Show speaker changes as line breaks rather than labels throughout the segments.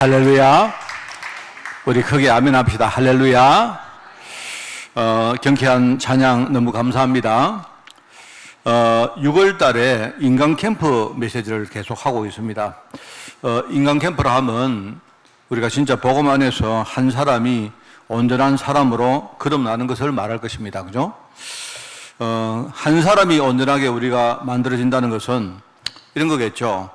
할렐루야. 우리 크게 아멘 합시다. 할렐루야. 경쾌한 찬양 너무 감사합니다. 6월 달에 인간 캠프 메시지를 계속 하고 있습니다. 인간 캠프라 하면 우리가 진짜 복음 안에서 한 사람이 온전한 사람으로 거듭나는 것을 말할 것입니다. 그죠? 한 사람이 온전하게 우리가 만들어진다는 것은 이런 거겠죠.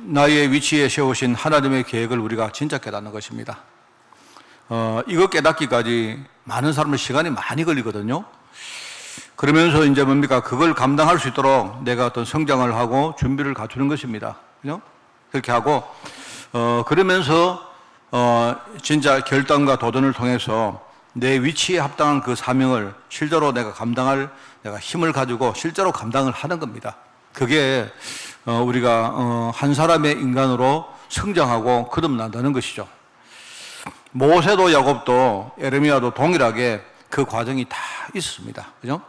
나의 위치에 세우신 하나님의 계획을 우리가 진짜 깨닫는 것입니다. 이거 깨닫기까지 많은 사람들 시간이 많이 걸리거든요. 그러면서 이제 뭡니까? 그걸 감당할 수 있도록 내가 어떤 성장을 하고 준비를 갖추는 것입니다. 그죠? 그렇게 하고, 그러면서, 진짜 결단과 도전을 통해서 내 위치에 합당한 그 사명을 실제로 내가 감당할 내가 힘을 가지고 실제로 감당을 하는 겁니다. 그게 우리가 한 사람의 인간으로 성장하고 거듭난다는 것이죠. 모세도 야곱도 에레미야도 동일하게 그 과정이 다 있었습니다. 그죠?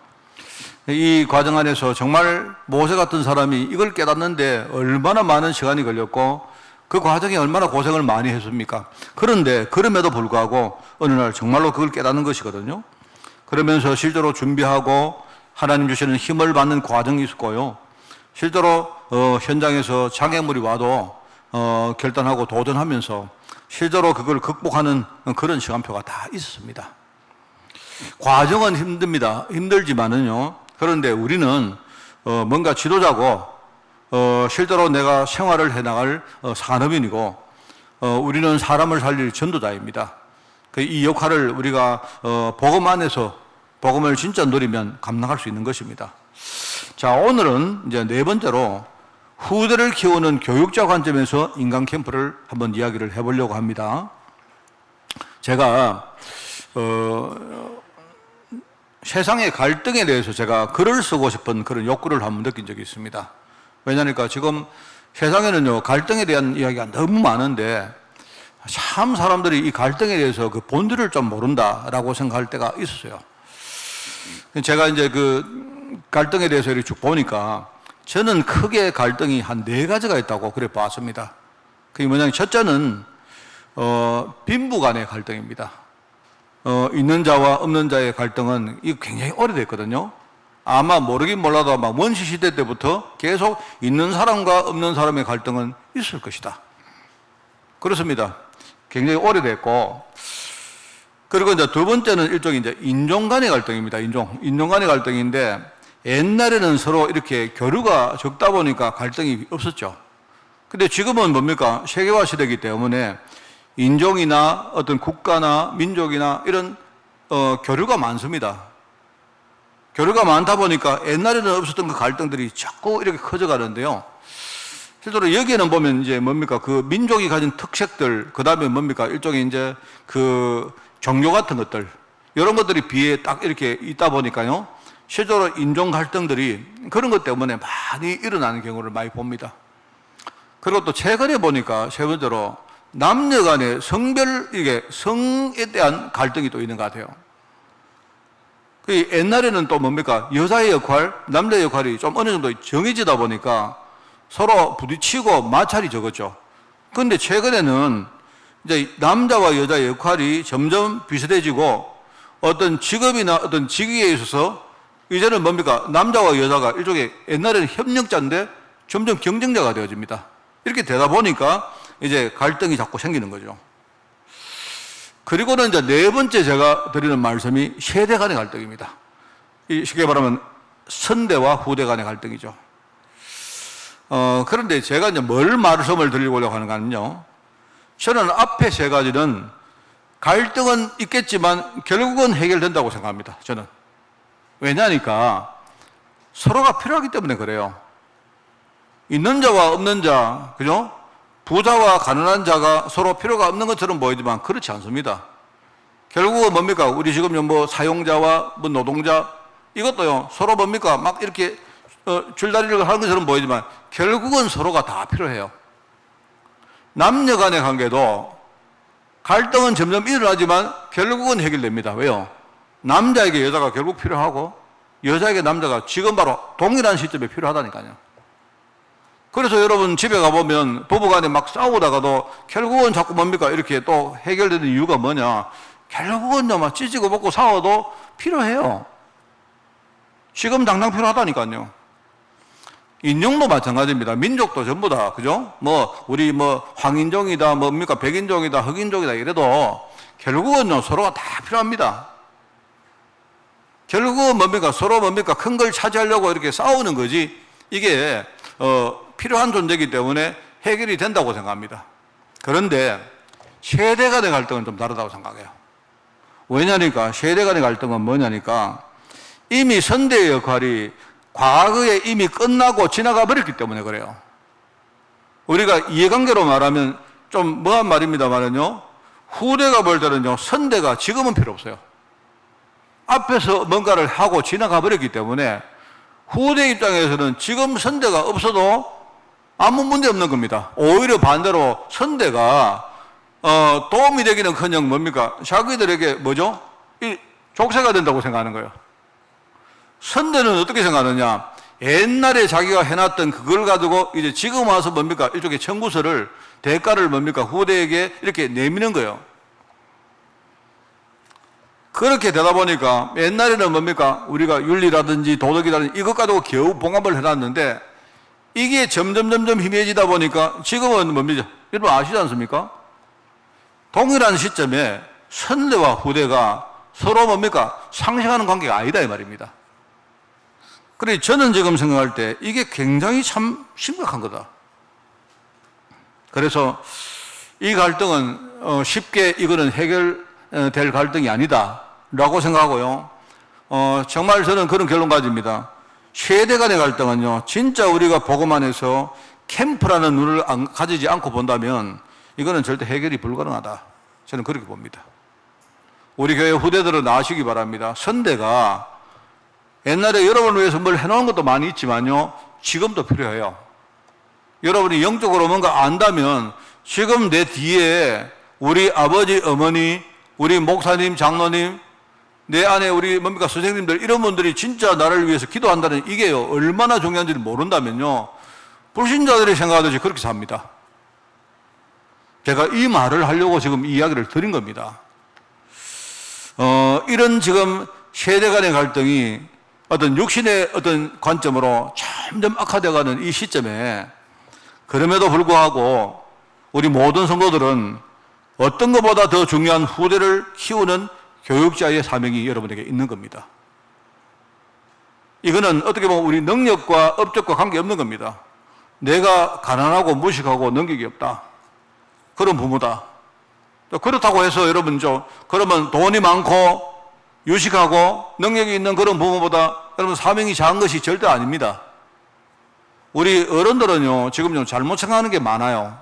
이 과정 안에서 정말 모세 같은 사람이 이걸 깨닫는데 얼마나 많은 시간이 걸렸고 그 과정에 얼마나 고생을 많이 했습니까? 그런데 그럼에도 불구하고 어느 날 정말로 그걸 깨닫는 것이거든요. 그러면서 실제로 준비하고 하나님 주시는 힘을 받는 과정이 있었고요. 실제로 현장에서 장애물이 와도 결단하고 도전하면서 실제로 그걸 극복하는 그런 시간표가 다 있었습니다. 과정은 힘들지만은요. 그런데 우리는 뭔가 지도자고 실제로 내가 생활을 해나갈 산업인이고 우리는 사람을 살릴 전도자입니다. 이 역할을 우리가 복음 안에서 복음을 진짜 누리면 감당할 수 있는 것입니다. 자, 오늘은 이제 네 번째로 후대를 키우는 교육자 관점에서 인간 캠프를 한번 이야기를 해보려고 합니다. 제가 세상의 갈등에 대해서 제가 글을 쓰고 싶은 그런 욕구를 한번 느낀 적이 있습니다. 왜냐니까 지금 세상에는요 갈등에 대한 이야기가 너무 많은데 참 사람들이 이 갈등에 대해서 그 본질을 좀 모른다라고 생각할 때가 있었어요. 제가 이제 그 갈등에 대해서 이렇게 쭉 보니까 저는 크게 갈등이 한 네 가지가 있다고 그래 봤습니다. 그게 뭐냐면 첫째는 빈부 간의 갈등입니다. 있는 자와 없는 자의 갈등은 이거 굉장히 오래됐거든요. 아마 모르긴 몰라도 아마 원시 시대 때부터 계속 있는 사람과 없는 사람의 갈등은 있을 것이다. 그렇습니다. 굉장히 오래됐고, 그리고 이제 두 번째는 일종의 이제 인종 간의 갈등입니다. 인종 간의 갈등인데, 옛날에는 서로 이렇게 교류가 적다 보니까 갈등이 없었죠. 근데 지금은 뭡니까? 세계화 시대이기 때문에 인종이나 어떤 국가나 민족이나 이런 교류가 많습니다. 교류가 많다 보니까 옛날에는 없었던 그 갈등들이 자꾸 이렇게 커져가는데요. 실제로 여기에는 보면 이제 뭡니까? 그 민족이 가진 특색들, 그 다음에 뭡니까? 일종의 이제 그 종교 같은 것들, 이런 것들이 비에 딱 이렇게 있다 보니까요. 실제로 인종 갈등들이 그런 것 때문에 많이 일어나는 경우를 많이 봅니다. 그리고 또 최근에 보니까 세 번째로 남녀 간의 이게 성에 대한 갈등이 또 있는 것 같아요. 옛날에는 또 뭡니까? 여자의 역할, 남자의 역할이 좀 어느 정도 정해지다 보니까 서로 부딪히고 마찰이 적었죠. 그런데 최근에는 이제 남자와 여자의 역할이 점점 비슷해지고 어떤 직업이나 어떤 직위에 있어서 이제는 뭡니까? 남자와 여자가 일종의 옛날에는 협력자인데 점점 경쟁자가 되어집니다. 이렇게 되다 보니까 이제 갈등이 자꾸 생기는 거죠. 그리고는 이제 네 번째 제가 드리는 말씀이 세대 간의 갈등입니다. 쉽게 말하면 선대와 후대 간의 갈등이죠. 그런데 제가 이제 뭘 말씀을 드리려고 하는가는요. 저는 앞에 세 가지는 갈등은 있겠지만 결국은 해결된다고 생각합니다. 저는. 왜냐니까 서로가 필요하기 때문에 그래요. 있는 자와 없는 자, 그죠? 부자와 가난한 자가 서로 필요가 없는 것처럼 보이지만 그렇지 않습니다. 결국은 뭡니까? 우리 지금 뭐 사용자와 뭐 노동자, 이것도요, 서로 뭡니까? 막 이렇게 줄다리를 하는 것처럼 보이지만 결국은 서로가 다 필요해요. 남녀 간의 관계도 갈등은 점점 일어나지만 결국은 해결됩니다. 왜요? 남자에게 여자가 결국 필요하고 여자에게 남자가 지금 바로 동일한 시점에 필요하다니까요. 그래서 여러분 집에 가보면 부부간에 막 싸우다가도 결국은 자꾸 뭡니까? 이렇게 또 해결되는 이유가 뭐냐? 결국은요, 막 찢고 먹고 싸워도 필요해요. 지금 당장 필요하다니까요. 인종도 마찬가지입니다. 민족도 전부 다, 그죠? 우리 황인종이다, 뭡니까? 백인종이다, 흑인종이다, 이래도 결국은요, 서로가 다 필요합니다. 결국은 뭡니까? 서로 뭡니까? 큰 걸 차지하려고 이렇게 싸우는 거지, 이게, 필요한 존재이기 때문에 해결이 된다고 생각합니다. 그런데 세대 간의 갈등은 좀 다르다고 생각해요. 왜냐니까, 세대 간의 갈등은 뭐냐니까, 이미 선대의 역할이 과거에 이미 끝나고 지나가 버렸기 때문에 그래요. 우리가 이해관계로 말하면 좀 뭐한 말입니다만은요, 후대가 볼 때는요, 선대가 지금은 필요 없어요. 앞에서 뭔가를 하고 지나가 버렸기 때문에 후대 입장에서는 지금 선대가 없어도 아무 문제 없는 겁니다. 오히려 반대로 선대가 도움이 되기는커녕 뭡니까? 자기들에게 뭐죠? 이 족쇄가 된다고 생각하는 거예요. 선대는 어떻게 생각하느냐? 옛날에 자기가 해놨던 그걸 가지고 이제 지금 와서 뭡니까? 일종의 청구서를, 대가를 뭡니까? 후대에게 이렇게 내미는 거예요. 그렇게 되다 보니까 옛날에는 뭡니까? 우리가 윤리라든지 도덕이라든지 이것 가지고 겨우 봉합을 해놨는데 이게 점점 희미해지다 보니까 지금은 뭡니까? 여러분 아시지 않습니까? 동일한 시점에 선대와 후대가 서로 뭡니까? 상생하는 관계가 아니다 이 말입니다. 그래 저는 지금 생각할 때 이게 굉장히 참 심각한 거다. 그래서 이 갈등은 쉽게 이거는 해결될 갈등이 아니다 라고 생각하고요. 정말 저는 그런 결론 가집니다. 세대 간의 갈등은요, 진짜 우리가 복음 안에서 캠프라는 눈을 가지지 않고 본다면 이거는 절대 해결이 불가능하다. 저는 그렇게 봅니다. 우리 교회 후대들은 아시기 바랍니다. 선대가 옛날에 여러분을 위해서 뭘 해놓은 것도 많이 있지만요, 지금도 필요해요. 여러분이 영적으로 뭔가 안다면 지금 내 뒤에 우리 아버지, 어머니, 우리 목사님, 장로님, 내 안에 우리 뭡니까 선생님들 이런 분들이 진짜 나를 위해서 기도한다는 이게요 얼마나 중요한지를 모른다면요 불신자들이 생각하듯이 그렇게 삽니다. 제가 이 말을 하려고 지금 이 이야기를 드린 겁니다. 이런 지금 세대 간의 갈등이 어떤 육신의 어떤 관점으로 점점 악화되어가는 이 시점에 그럼에도 불구하고 우리 모든 성도들은 어떤 것보다 더 중요한 후대를 키우는 교육자의 사명이 여러분에게 있는 겁니다. 이거는 어떻게 보면 우리 능력과 업적과 관계없는 겁니다. 내가 가난하고 무식하고 능력이 없다. 그런 부모다. 그렇다고 해서 여러분 그러면 돈이 많고 유식하고 능력이 있는 그런 부모보다 여러분 사명이 작은 것이 절대 아닙니다. 우리 어른들은요 지금 좀 잘못 생각하는 게 많아요.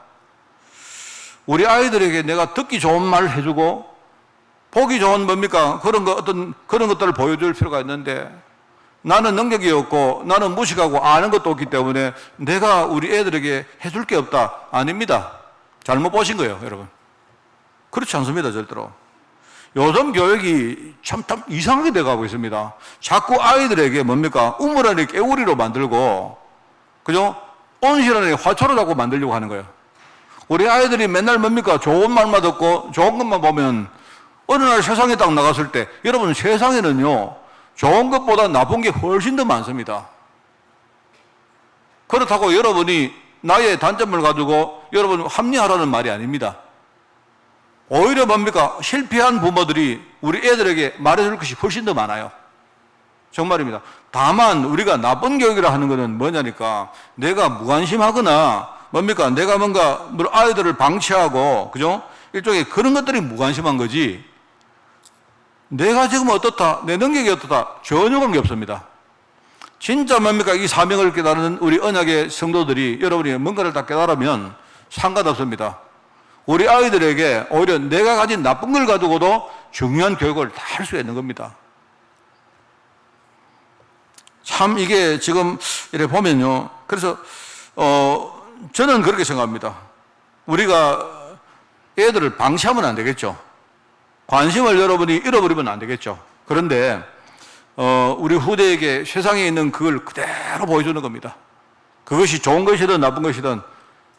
우리 아이들에게 내가 듣기 좋은 말을 해주고 보기 좋은 뭡니까? 그런 것들을 보여줄 필요가 있는데 나는 능력이 없고 나는 무식하고 아는 것도 없기 때문에 내가 우리 애들에게 해줄 게 없다. 아닙니다. 잘못 보신 거예요, 여러분. 그렇지 않습니다, 절대로. 요즘 교육이 참 이상하게 돼가고 있습니다. 자꾸 아이들에게 뭡니까? 우물안에 깨우리로 만들고, 그죠? 온실안에 화초로 자꾸 만들려고 하는 거예요. 우리 아이들이 맨날 뭡니까? 좋은 말만 듣고 좋은 것만 보면 어느 날 세상에 딱 나갔을 때 여러분 세상에는요 좋은 것보다 나쁜 게 훨씬 더 많습니다. 그렇다고 여러분이 나의 단점을 가지고 여러분 합리화라는 말이 아닙니다. 오히려 뭡니까? 실패한 부모들이 우리 애들에게 말해줄 것이 훨씬 더 많아요. 정말입니다. 다만 우리가 나쁜 교육이라 하는 것은 뭐냐니까 내가 무관심하거나 뭡니까? 내가 뭔가 아이들을 방치하고 그죠? 일종의 그런 것들이 무관심한 거지 내가 지금 어떻다, 내 능력이 어떻다 전혀 관계없습니다. 진짜 뭡니까? 이 사명을 깨달은 우리 언약의 성도들이 여러분이 뭔가를 다 깨달으면 상관없습니다. 우리 아이들에게 오히려 내가 가진 나쁜 걸 가지고도 중요한 교육을 다 할 수 있는 겁니다. 참 이게 지금 이렇게 보면요. 그래서 저는 그렇게 생각합니다. 우리가 애들을 방치하면 안 되겠죠. 관심을 여러분이 잃어버리면 안 되겠죠. 그런데 우리 후대에게 세상에 있는 그걸 그대로 보여주는 겁니다. 그것이 좋은 것이든 나쁜 것이든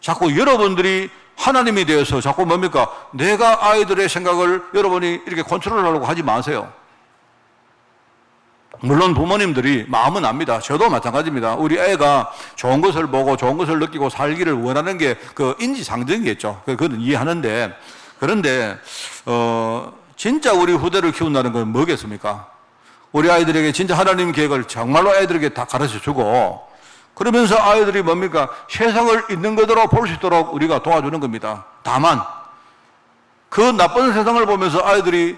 자꾸 여러분들이 하나님이 되어서 자꾸 뭡니까? 내가 아이들의 생각을 여러분이 이렇게 컨트롤하려고 하지 마세요. 물론 부모님들이 마음은 압니다. 저도 마찬가지입니다. 우리 애가 좋은 것을 보고 좋은 것을 느끼고 살기를 원하는 게 그 인지상정이겠죠. 그건 이해하는데, 그런데 진짜 우리 후대를 키운다는 건 뭐겠습니까? 우리 아이들에게 진짜 하나님 계획을 정말로 아이들에게 다 가르쳐주고, 그러면서 아이들이 뭡니까? 세상을 있는 그대로 볼 수 있도록 우리가 도와주는 겁니다. 다만 그 나쁜 세상을 보면서 아이들이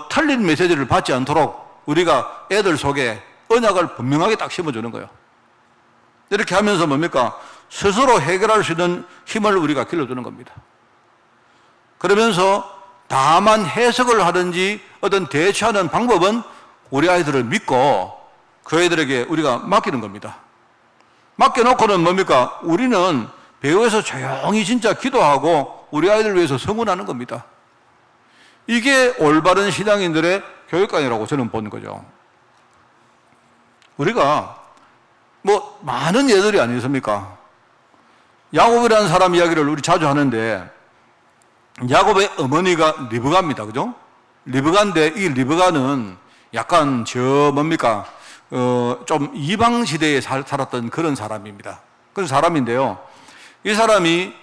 틀린 메시지를 받지 않도록 우리가 애들 속에 언약을 분명하게 딱 심어주는 거예요. 이렇게 하면서 뭡니까? 스스로 해결할 수 있는 힘을 우리가 길러주는 겁니다. 그러면서 다만 해석을 하든지 어떤 대처하는 방법은 우리 아이들을 믿고 그 아이들에게 우리가 맡기는 겁니다. 맡겨놓고는 뭡니까? 우리는 배후에서 조용히 진짜 기도하고 우리 아이들 위해서 성원하는 겁니다. 이게 올바른 신앙인들의 교육관이라고 저는 보는 거죠. 우리가 뭐 많은 예들이 아니겠습니까? 야곱이라는 사람 이야기를 우리 자주 하는데, 야곱의 어머니가 리브가입니다. 그죠? 리브가인데 이 리브가는 약간 뭡니까? 좀 이방 시대에 살았던 그런 사람입니다. 그런 사람인데요. 이 사람이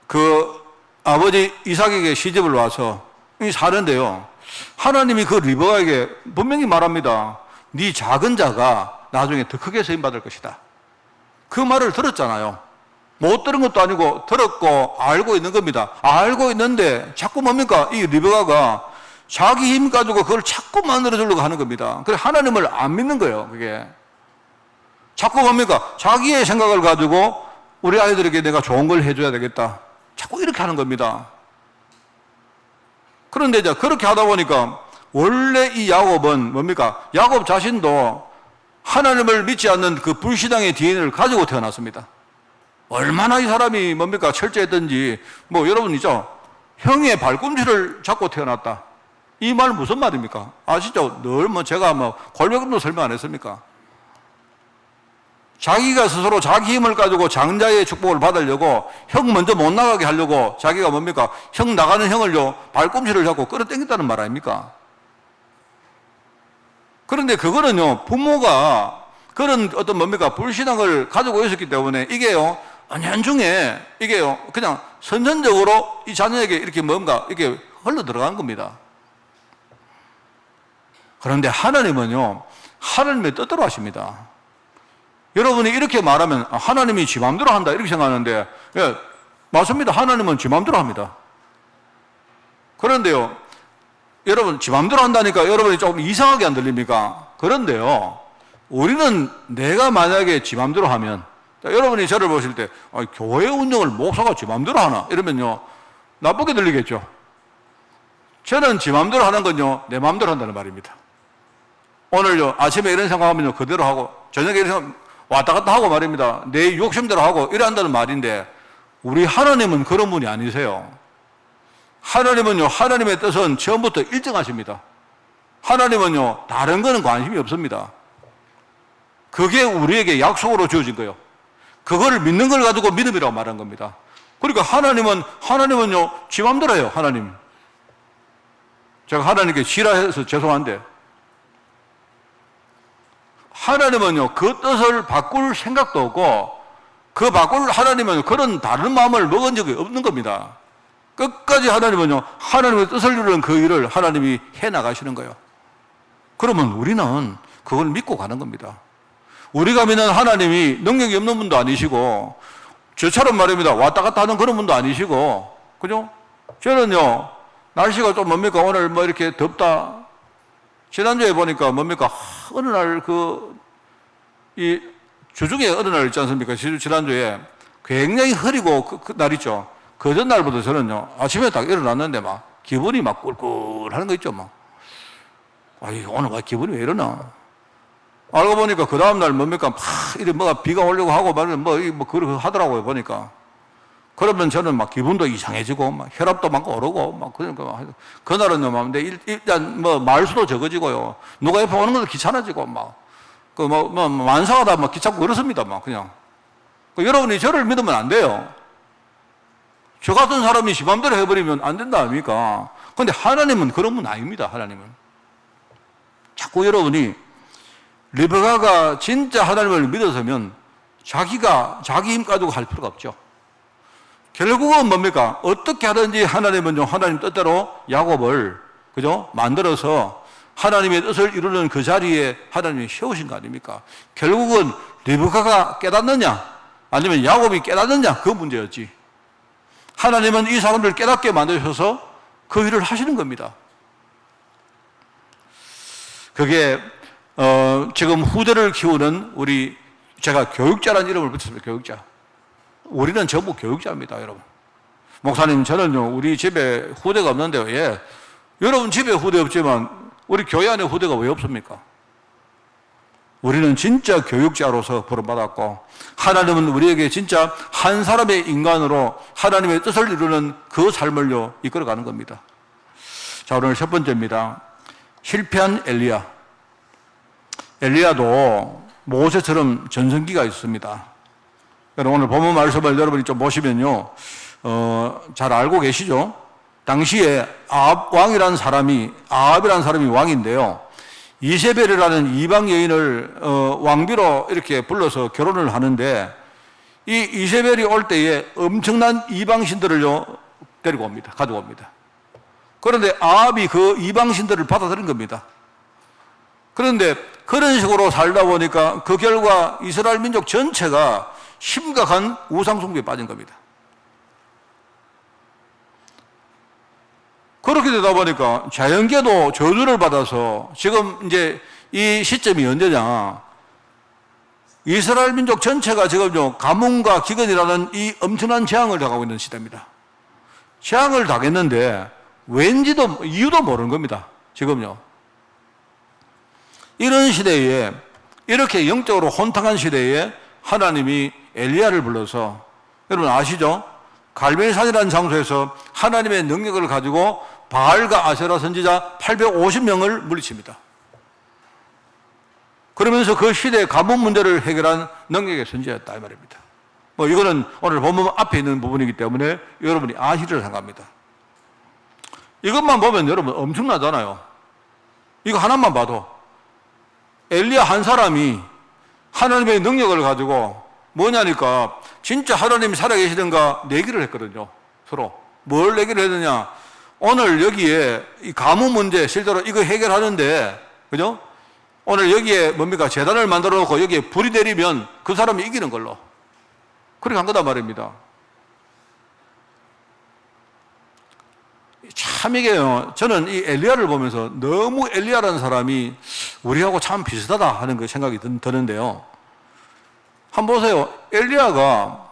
그 아버지 이삭에게 시집을 와서 사는데요. 하나님이 그 리브가에게 분명히 말합니다. 네 작은 자가 나중에 더 크게 쓰임 받을 것이다. 그 말을 들었잖아요. 못 들은 것도 아니고 들었고 알고 있는 겁니다. 알고 있는데 자꾸 뭡니까? 이 리브가가 자기 힘 가지고 그걸 자꾸 만들어 주려고 하는 겁니다. 그래서 하나님을 안 믿는 거예요, 그게. 자꾸 뭡니까? 자기의 생각을 가지고 우리 아이들에게 내가 좋은 걸 해줘야 되겠다. 자꾸 이렇게 하는 겁니다. 그런데 이제 그렇게 하다 보니까 원래 이 야곱은 뭡니까? 야곱 자신도 하나님을 믿지 않는 그 불신앙의 DNA를 가지고 태어났습니다. 얼마나 이 사람이 뭡니까? 철저했던지, 뭐 여러분 있죠? 형의 발꿈치를 잡고 태어났다. 이 말 무슨 말입니까? 아시죠? 늘 제가 골백음도 설명 안 했습니까? 자기가 스스로 자기 힘을 가지고 장자의 축복을 받으려고 형 먼저 못 나가게 하려고 자기가 뭡니까? 형 나가는 형을요, 발꿈치를 잡고 끌어당겼다는 말 아닙니까? 그런데 그거는요, 부모가 그런 어떤 뭡니까? 불신앙을 가지고 있었기 때문에 이게요, 은연중에 이게요, 그냥 선천적으로 이 자녀에게 이렇게 뭔가 이렇게 흘러 들어간 겁니다. 그런데 하나님은요, 하나님의 뜻대로 하십니다. 여러분이 이렇게 말하면 하나님이 지 맘대로 한다 이렇게 생각하는데, 예, 맞습니다. 하나님은 지 맘대로 합니다. 그런데요, 여러분 지 맘대로 한다니까 여러분이 조금 이상하게 안 들립니까? 그런데요, 우리는 내가 만약에 지 맘대로 하면, 여러분이 저를 보실 때 교회 운영을 목사가 지 맘대로 하나 이러면요, 나쁘게 들리겠죠. 저는 지 맘대로 하는 건요, 내 맘대로 한다는 말입니다. 오늘요, 아침에 이런 생각하면요, 그대로 하고, 저녁에 이런 생각 왔다 갔다 하고 말입니다. 내 욕심대로 하고 이래 한다는 말인데, 우리 하나님은 그런 분이 아니세요. 하나님은요, 하나님의 뜻은 처음부터 일정하십니다. 하나님은요, 다른 거는 관심이 없습니다. 그게 우리에게 약속으로 주어진 거예요. 그거를 믿는 걸 가지고 믿음이라고 말한 겁니다. 그러니까 하나님은요, 지 맘대로 해요, 하나님. 제가 하나님께 지랄해서 죄송한데, 하나님은요, 그 뜻을 바꿀 생각도 없고, 그 바꿀 하나님은 그런 다른 마음을 먹은 적이 없는 겁니다. 끝까지 하나님은요, 하나님의 뜻을 이루는 그 일을 하나님이 해 나가시는 거예요. 그러면 우리는 그걸 믿고 가는 겁니다. 우리가 믿는 하나님이 능력이 없는 분도 아니시고, 저처럼 말입니다, 왔다 갔다 하는 그런 분도 아니시고, 그죠? 저는요, 날씨가 좀 뭡니까? 오늘 뭐 이렇게 덥다. 지난주에 보니까 뭡니까? 어느 날 이 주중에 어느 날 있지 않습니까? 지난주에 굉장히 흐리고 그 날 있죠. 그 전날부터 저는요, 아침에 딱 일어났는데 막 기분이 막 꿀꿀하는 거 있죠. 막. 아이, 오늘 왜 기분이 왜 이러나? 알고 보니까 그 다음날 뭡니까? 막 이래 뭐가 비가 오려고 하고 뭐 그러고 하더라고요, 보니까. 그러면 저는 막 기분도 이상해지고, 막 혈압도 막 오르고, 막 그러니까 그날은요, 막 일단 뭐 말수도 적어지고요. 누가 옆에 오는 것도 귀찮아지고, 막. 만사가 다 막 귀찮고 그렇습니다, 막 그냥. 여러분이 저를 믿으면 안 돼요. 저 같은 사람이 지 맘대로 해버리면 안 된다 아닙니까? 근데 하나님은 그런 분 아닙니다. 하나님은. 자꾸 여러분이 리베카가 진짜 하나님을 믿어서면 자기 힘 가지고 할 필요가 없죠. 결국은 뭡니까? 어떻게 하든지 하나님은 좀 하나님 뜻대로 야곱을, 그죠? 만들어서 하나님의 뜻을 이루는 그 자리에 하나님이 세우신 거 아닙니까? 결국은 리베카가 깨닫느냐, 아니면 야곱이 깨닫느냐, 그 문제였지. 하나님은 이 사람들 깨닫게 만드셔서 그 일을 하시는 겁니다. 그게 지금 후대를 키우는 제가 교육자라는 이름을 붙였습니다. 교육자. 우리는 전부 교육자입니다, 여러분. 목사님, 저는요, 우리 집에 후대가 없는데요. 예. 여러분 집에 후대 없지만 우리 교회 안에 후대가 왜 없습니까? 우리는 진짜 교육자로서 부름받았고, 하나님은 우리에게 진짜 한 사람의 인간으로 하나님의 뜻을 이루는 그 삶을요, 이끌어가는 겁니다. 자, 오늘 첫 번째입니다. 실패한 엘리야. 엘리야도 모세처럼 전성기가 있습니다. 여러분, 오늘 본문 말씀을 여러분이 좀 보시면요, 잘 알고 계시죠? 당시에 아합이라는 사람이 왕인데요. 이세벨이라는 이방 여인을 왕비로 이렇게 불러서 결혼을 하는데, 이 이세벨이 올 때에 엄청난 이방신들을요 데리고 옵니다. 가지고 옵니다. 그런데 아합이 그 이방신들을 받아들인 겁니다. 그런데 그런 식으로 살다 보니까 그 결과 이스라엘 민족 전체가 심각한 우상숭배에 빠진 겁니다. 그렇게 되다 보니까 자연계도 저주를 받아서 지금 이제 이 시점이 언제냐. 이스라엘 민족 전체가 지금요, 가뭄과 기근이라는 이 엄청난 재앙을 당하고 있는 시대입니다. 재앙을 당했는데 왠지도 이유도 모르는 겁니다. 지금요. 이런 시대에, 이렇게 영적으로 혼탁한 시대에 하나님이 엘리야를 불러서, 여러분 아시죠? 갈멜산이라는 장소에서 하나님의 능력을 가지고 바알과 아세라 선지자 850명을 물리칩니다. 그러면서 그 시대의 가뭄 문제를 해결한 능력의 선지자였다 이 말입니다. 이거는 오늘 본문 앞에 있는 부분이기 때문에 여러분이 아시리라 생각합니다. 이것만 보면 여러분 엄청나잖아요. 이거 하나만 봐도 엘리야 한 사람이 하나님의 능력을 가지고 뭐냐니까 진짜 하나님이 살아계시던가 내기를 했거든요. 서로. 뭘 내기를 했느냐. 오늘 여기에 이 가뭄 문제 실제로 이거 해결하는데, 그죠? 오늘 여기에 뭡니까? 재단을 만들어 놓고 여기에 불이 내리면 그 사람이 이기는 걸로. 그렇게 한 거단 말입니다. 참 이게요. 저는 이 엘리야를 보면서 너무 엘리야라는 사람이 우리하고 참 비슷하다 하는 그 생각이 드는데요. 한번 보세요. 엘리야가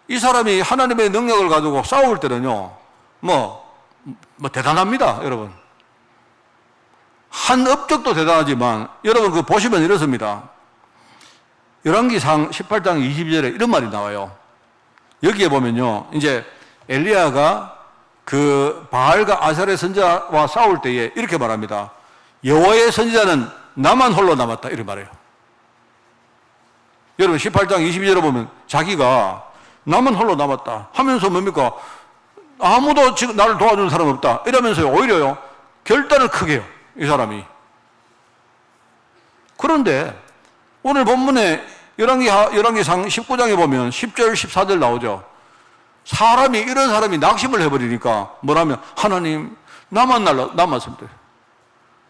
이 사람이 하나님의 능력을 가지고 싸울 때는요, 대단합니다, 여러분. 한 업적도 대단하지만, 여러분 그 보시면 이렇습니다. 열왕기상 18장 22절에 이런 말이 나와요. 여기에 보면요, 이제 엘리야가 그 바알과 아세라의 선지자와 싸울 때에 이렇게 말합니다. 여호와의 선지자는 나만 홀로 남았다, 이렇게 말해요. 여러분 18장 22절에 보면 자기가 나만 홀로 남았다 하면서 뭡니까? 아무도 지금 나를 도와주는 사람 없다 이러면서요, 오히려요 결단을 크게 해요, 이 사람이. 그런데 오늘 본문에 열왕기상 19장에 보면 10절 14절 나오죠. 이런 사람이 낙심을 해버리니까 뭐라면, 하나님 나만 남았습니다.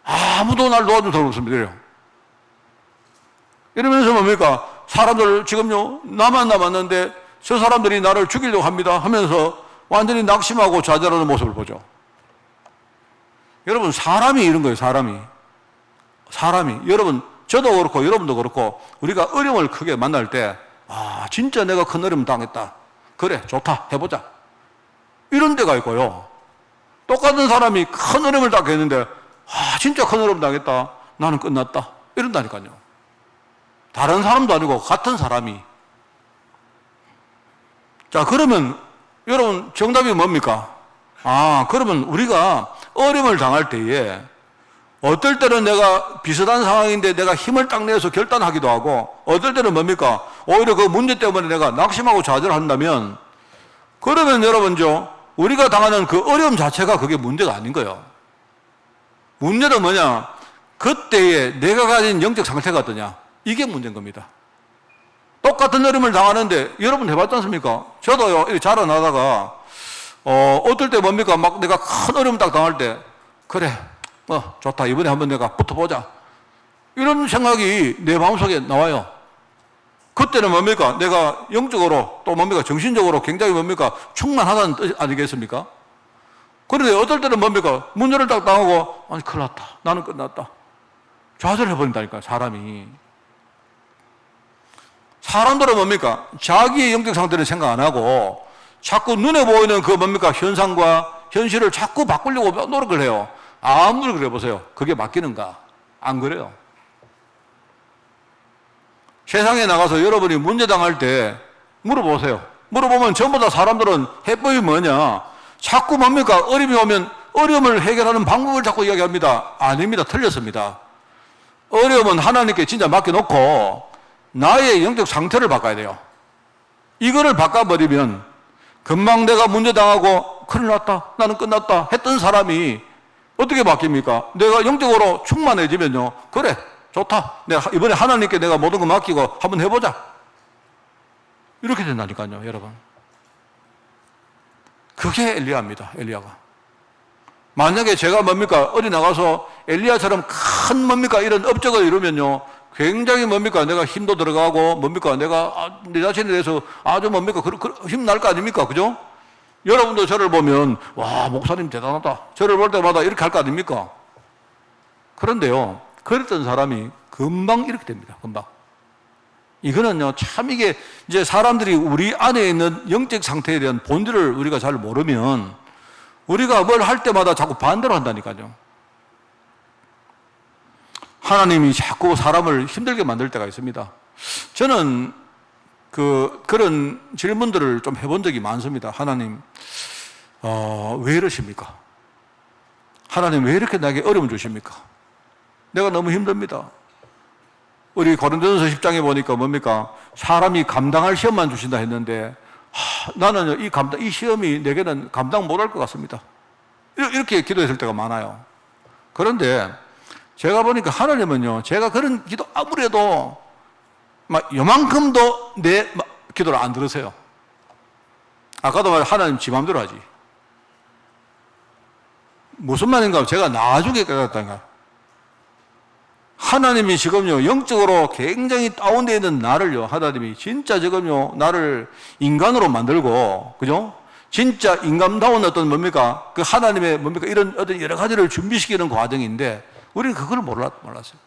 아무도 날 도와준 사람 없습니다, 이래요. 이러면서 뭡니까? 사람들 지금요, 나만 남았는데 저 사람들이 나를 죽이려고 합니다 하면서 완전히 낙심하고 좌절하는 모습을 보죠. 여러분, 사람이 이런 거예요, 사람이. 여러분, 저도 그렇고 여러분도 그렇고 우리가 어려움을 크게 만날 때, 진짜 내가 큰 어려움 당했다. 그래, 좋다, 해보자. 이런 데가 있고요. 똑같은 사람이 큰 어려움을 당했는데, 진짜 큰 어려움 당했다. 나는 끝났다. 이런다니까요. 다른 사람도 아니고 같은 사람이. 자, 그러면 여러분 정답이 뭡니까? 그러면 우리가 어려움을 당할 때에 어떨 때는 내가 비슷한 상황인데 내가 힘을 딱 내서 결단하기도 하고, 어떨 때는 뭡니까? 오히려 그 문제 때문에 내가 낙심하고 좌절한다면, 그러면 여러분죠, 우리가 당하는 그 어려움 자체가 그게 문제가 아닌 거예요. 문제는 뭐냐? 그때에 내가 가진 영적 상태가 어떠냐? 이게 문제인 겁니다. 똑같은 어려움을 당하는데, 여러분 해봤지 않습니까? 저도요, 이렇게 자라나다가, 어떨 때 뭡니까? 막 내가 큰 어려움 딱 당할 때, 그래, 좋다. 이번에 한번 내가 붙어보자. 이런 생각이 내 마음속에 나와요. 그때는 뭡니까? 내가 영적으로 또 뭡니까? 정신적으로 굉장히 뭡니까? 충만하다는 뜻 아니겠습니까? 그런데 어떨 때는 뭡니까? 문제를 딱 당하고, 아니, 큰일 났다. 나는 끝났다. 좌절해버린다니까, 사람이. 사람들은 뭡니까? 자기의 영적 상태는 생각 안 하고, 자꾸 눈에 보이는 그 뭡니까? 현상과 현실을 자꾸 바꾸려고 노력을 해요. 아무리 그래 보세요. 그게 맡기는가? 안 그래요. 세상에 나가서 여러분이 문제 당할 때 물어보세요. 물어보면 전부 다 사람들은 해법이 뭐냐? 자꾸 뭡니까? 어려움이 오면 어려움을 해결하는 방법을 자꾸 이야기합니다. 아닙니다. 틀렸습니다. 어려움은 하나님께 진짜 맡겨놓고 나의 영적 상태를 바꿔야 돼요. 이거를 바꿔버리면 금방 내가 문제 당하고 큰일 났다. 나는 끝났다. 했던 사람이 어떻게 바뀝니까? 내가 영적으로 충만해지면요. 그래, 좋다. 내가 이번에 하나님께 내가 모든 거 맡기고 한번 해보자. 이렇게 된다니까요, 여러분. 그게 엘리야입니다, 엘리야가. 만약에 제가 뭡니까? 어디 나가서 엘리야처럼 큰 뭡니까? 이런 업적을 이루면요. 굉장히 뭡니까? 내가 힘도 들어가고 뭡니까? 내가 내 자신에 대해서 아주 뭡니까? 힘날 거 아닙니까? 그죠? 여러분도 저를 보면 와, 목사님 대단하다. 저를 볼 때마다 이렇게 할 거 아닙니까? 그런데요, 그랬던 사람이 금방 이렇게 됩니다. 금방. 이거는요, 참 이게 이제 사람들이 우리 안에 있는 영적 상태에 대한 본질을 우리가 잘 모르면 우리가 뭘 할 때마다 자꾸 반대로 한다니까요. 하나님이 자꾸 사람을 힘들게 만들 때가 있습니다. 저는 그런 질문들을 좀 해본 적이 많습니다. 하나님, 왜 이러십니까? 하나님 왜 이렇게 나에게 어려움 주십니까? 내가 너무 힘듭니다. 우리 고린도전서 10장에 보니까 뭡니까? 사람이 감당할 시험만 주신다 했는데 나는 이 시험이 내게는 감당 못할 것 같습니다. 이렇게 기도했을 때가 많아요. 그런데 제가 보니까 하나님은요, 제가 그런 기도 아무리 해도 막 요만큼도 내 기도를 안 들으세요. 아까도 말 하나님 지 맘대로 하지. 무슨 말인가? 제가 나중에 깨달았다니까. 하나님이 지금요, 영적으로 굉장히 다운되어 있는 나를요, 하나님이 진짜 지금요, 나를 인간으로 만들고, 그죠? 진짜 인간다운 어떤 뭡니까? 그 하나님의 뭡니까? 이런 어떤 여러 가지를 준비시키는 과정인데, 우리는 그걸 몰랐어요.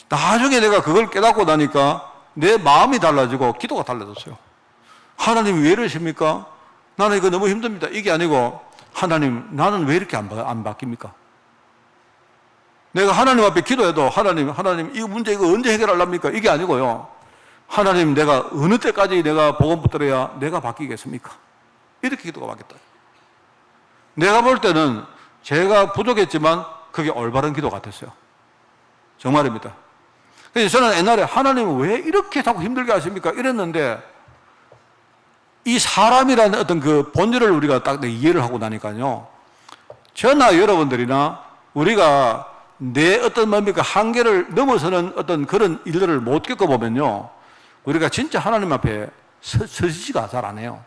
나중에 내가 그걸 깨닫고 나니까 내 마음이 달라지고 기도가 달라졌어요. 하나님 왜 이러십니까? 나는 이거 너무 힘듭니다. 이게 아니고, 하나님, 나는 왜 이렇게 안 바뀝니까? 내가 하나님 앞에 기도해도 하나님, 이 문제 이거 언제 해결하랍니까? 이게 아니고요. 하나님, 내가 어느 때까지 내가 복음 붙들어야 내가 바뀌겠습니까? 이렇게 기도가 바뀌었다. 내가 볼 때는 제가 부족했지만 그게 올바른 기도 같았어요. 정말입니다. 그래서 저는 옛날에 하나님은 왜 이렇게 자꾸 힘들게 하십니까? 이랬는데 이 사람이라는 어떤 그 본질을 우리가 딱 이해를 하고 나니까요. 저나 여러분들이나 우리가 내 어떤 뭡니까? 한계를 넘어서는 어떤 그런 일들을 못 겪어보면요. 우리가 진짜 하나님 앞에 서지지가 잘 안 해요.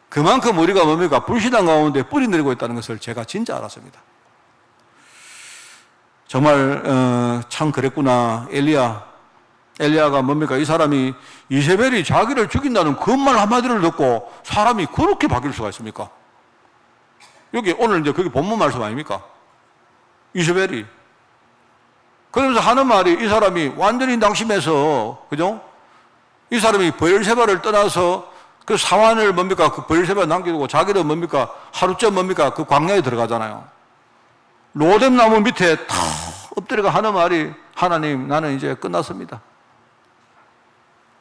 그만큼 우리가 뭡니까? 불신앙 가운데 뿌리 내리고 있다는 것을 제가 진짜 알았습니다. 정말 참 그랬구나. 엘리야가 뭡니까? 이 사람이 이세벨이 자기를 죽인다는 그 말 한마디를 듣고 사람이 그렇게 바뀔 수가 있습니까? 여기 오늘 이제 그게 본문 말씀 아닙니까? 이세벨이. 그러면서 하는 말이 이 사람이 완전히 낙심해서, 그죠? 이 사람이 브엘세바를 떠나서 그 사환을 뭡니까? 그 브엘세바 남겨두고 자기는 뭡니까? 하루쯤 뭡니까? 그 광야에 들어가잖아요. 로뎀 나무 밑에 탁 엎드려가 하는 말이 하나님, 나는 이제 끝났습니다.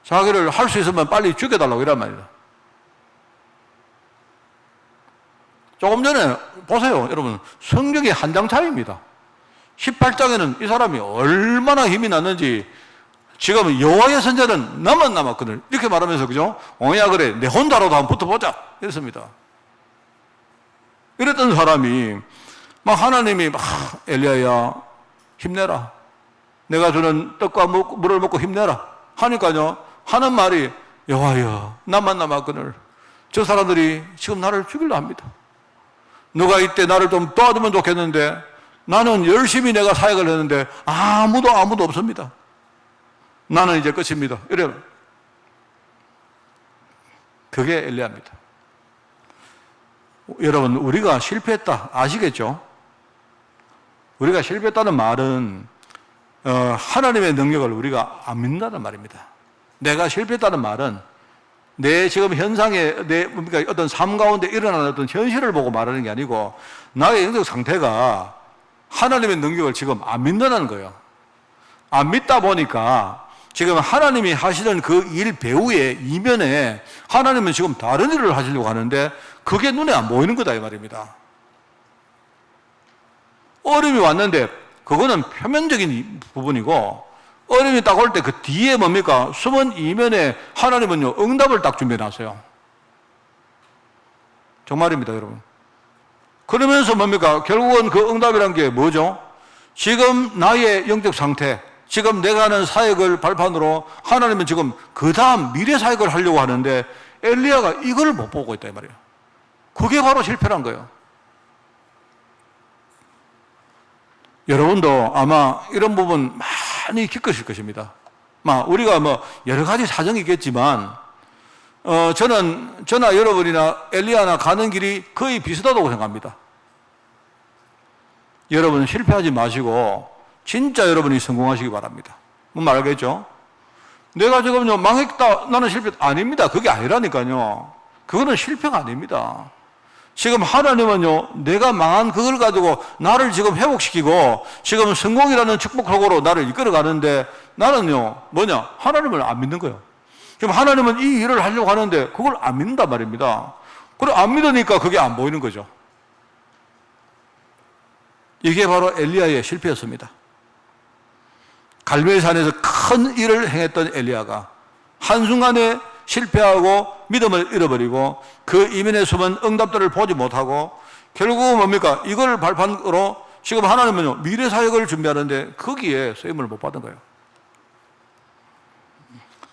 자기를 할 수 있으면 빨리 죽여달라고 이란 말이다. 조금 전에 보세요. 여러분, 성경이 한 장 차이입니다. 18장에는 이 사람이 얼마나 힘이 났는지 지금 여호와의 선자는 나만 남았거든. 이렇게 말하면서, 그죠? 야, 그래. 내 혼자라도 한번 붙어보자. 이랬습니다. 이랬던 사람이 막 하나님이 막 엘리야야, 힘내라. 내가 주는 떡과 물을 먹고 힘내라. 하니까요, 하는 말이 여호와여, 나만 남았거늘. 저 사람들이 지금 나를 죽이려 합니다. 누가 이때 나를 좀 도와주면 좋겠는데 나는 열심히 내가 사역을 했는데 아무도 없습니다. 나는 이제 끝입니다. 이래. 그게 엘리야입니다. 여러분, 우리가 실패했다 아시겠죠? 우리가 실패했다는 말은 하나님의 능력을 우리가 안 믿는다는 말입니다. 내가 실패했다는 말은 내 지금 현상에 그러니까 어떤 삶 가운데 일어나는 어떤 현실을 보고 말하는 게 아니고 나의 영적 상태가 하나님의 능력을 지금 안 믿는다는 거예요. 안 믿다 보니까 지금 하나님이 하시는 그 일 배후에 이면에 하나님은 지금 다른 일을 하시려고 하는데 그게 눈에 안 보이는 거다 이 말입니다. 어려움이 왔는데 그거는 표면적인 부분이고 어려움이 딱 올 때 그 뒤에 뭡니까? 숨은 이면에 하나님은요 응답을 딱 준비해놨어요. 정말입니다, 여러분. 그러면서 뭡니까? 결국은 그 응답이란 게 뭐죠? 지금 나의 영적 상태, 지금 내가 하는 사역을 발판으로 하나님은 지금 그 다음 미래 사역을 하려고 하는데 엘리야가 이걸 못 보고 있다 이 말이에요. 그게 바로 실패란 거예요. 여러분도 아마 이런 부분 많이 겪으실 것입니다. 우리가 여러 가지 사정이 있겠지만 저나 여러분이나 엘리야나 가는 길이 거의 비슷하다고 생각합니다. 여러분 실패하지 마시고 진짜 여러분이 성공하시기 바랍니다. 뭔 말 알겠죠? 내가 지금요 망했다, 나는 실패 아닙니다. 그게 아니라니까요. 그거는 실패가 아닙니다. 지금 하나님은요 내가 망한 그걸 가지고 나를 지금 회복시키고 지금 성공이라는 축복 속으로 나를 이끌어 가는데 나는요 하나님을 안 믿는 거예요. 지금 하나님은 이 일을 하려고 하는데 그걸 안 믿는단 말입니다. 그래 안 믿으니까 그게 안 보이는 거죠. 이게 바로 엘리야의 실패였습니다. 갈멜산에서 큰 일을 행했던 엘리야가 한순간에 실패하고 믿음을 잃어버리고 그 이면에 숨은 응답들을 보지 못하고 결국은 뭡니까? 이걸 발판으로 지금 하나님은요 미래 사역을 준비하는데 거기에 쓰임을 못 받은 거예요.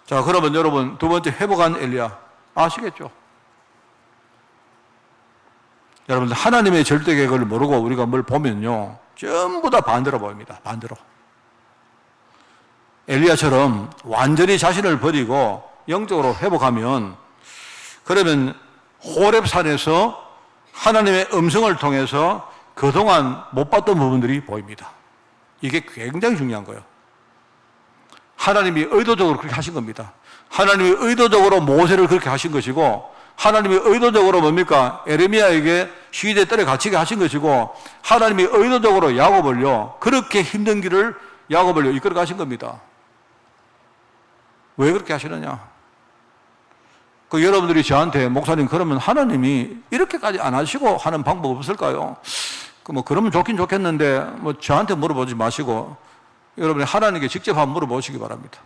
자, 그러면 여러분 두 번째 회복한 엘리야 아시겠죠? 여러분들 하나님의 절대 계획을 모르고 우리가 뭘 보면요 전부 다 반대로 보입니다. 반대로. 엘리야처럼 완전히 자신을 버리고 영적으로 회복하면 그러면 호렙산에서 하나님의 음성을 통해서 그동안 못 봤던 부분들이 보입니다. 이게 굉장히 중요한 거예요. 하나님이 의도적으로 그렇게 하신 겁니다. 하나님이 의도적으로 모세를 그렇게 하신 것이고 하나님이 의도적으로 뭡니까? 에레미야에게 시위대 뜰에 갇히게 하신 것이고 하나님이 의도적으로 야곱을요 그렇게 힘든 길을 야곱을요 이끌어 가신 겁니다. 왜 그렇게 하시느냐? 여러분들이 저한테 목사님 그러면 하나님이 이렇게까지 안 하시고 하는 방법 없을까요? 그러면 좋긴 좋겠는데 저한테 물어보지 마시고 여러분이 하나님께 직접 한번 물어보시기 바랍니다.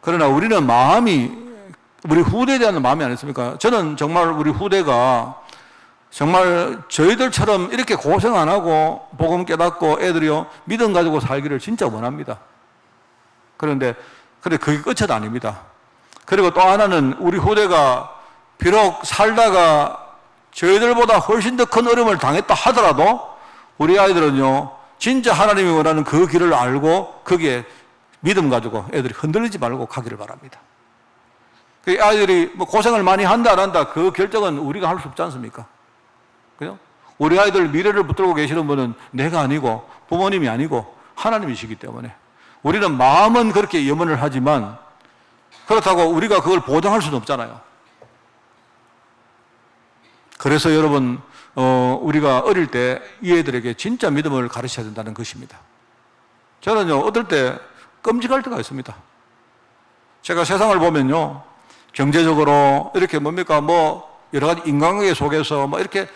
그러나 우리는 우리 후대에 대한 마음이 아니었습니까? 저는 정말 우리 후대가 정말 저희들처럼 이렇게 고생 안 하고 복음 깨닫고 애들이요 믿음 가지고 살기를 진짜 원합니다. 그런데 그게 끝은 아닙니다. 그리고 또 하나는 우리 후대가 비록 살다가 저희들보다 훨씬 더 큰 어려움을 당했다 하더라도 우리 아이들은요 진짜 하나님이 원하는 그 길을 알고 거기에 믿음 가지고 애들이 흔들리지 말고 가기를 바랍니다. 그 아이들이 고생을 많이 한다 안 한다 그 결정은 우리가 할 수 없지 않습니까? 그죠? 우리 아이들 미래를 붙들고 계시는 분은 내가 아니고 부모님이 아니고 하나님이시기 때문에 우리는 마음은 그렇게 염원을 하지만 그렇다고 우리가 그걸 보장할 수는 없잖아요. 그래서 여러분 우리가 어릴 때 이 애들에게 진짜 믿음을 가르쳐야 된다는 것입니다. 저는요 어떨 때 끔찍할 때가 있습니다. 제가 세상을 보면요 경제적으로 이렇게 여러 가지 인간관계 속에서 뭐 이렇게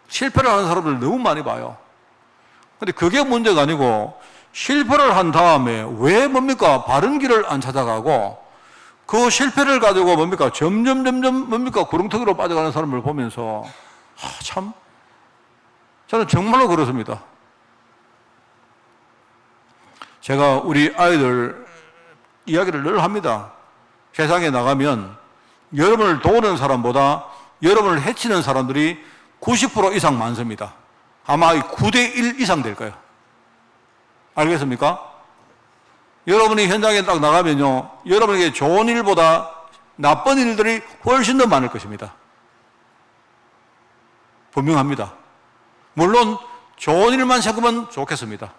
실패를 하는 사람들 너무 많이 봐요. 근데 그게 문제가 아니고 실패를 한 다음에 왜 뭡니까? 바른 길을 안 찾아가고 그 실패를 가지고 뭡니까? 점점 뭡니까? 구렁텅이로 빠져가는 사람을 보면서 참 저는 정말로 그렇습니다. 제가 우리 아이들 이야기를 늘 합니다. 세상에 나가면 여러분을 도우는 사람보다 여러분을 해치는 사람들이 90% 이상 많습니다. 아마 9대 1 이상 될 거예요. 알겠습니까? 여러분이 현장에 딱 나가면요, 여러분에게 좋은 일보다 나쁜 일들이 훨씬 더 많을 것입니다. 분명합니다. 물론 좋은 일만 생각하면 좋겠습니다.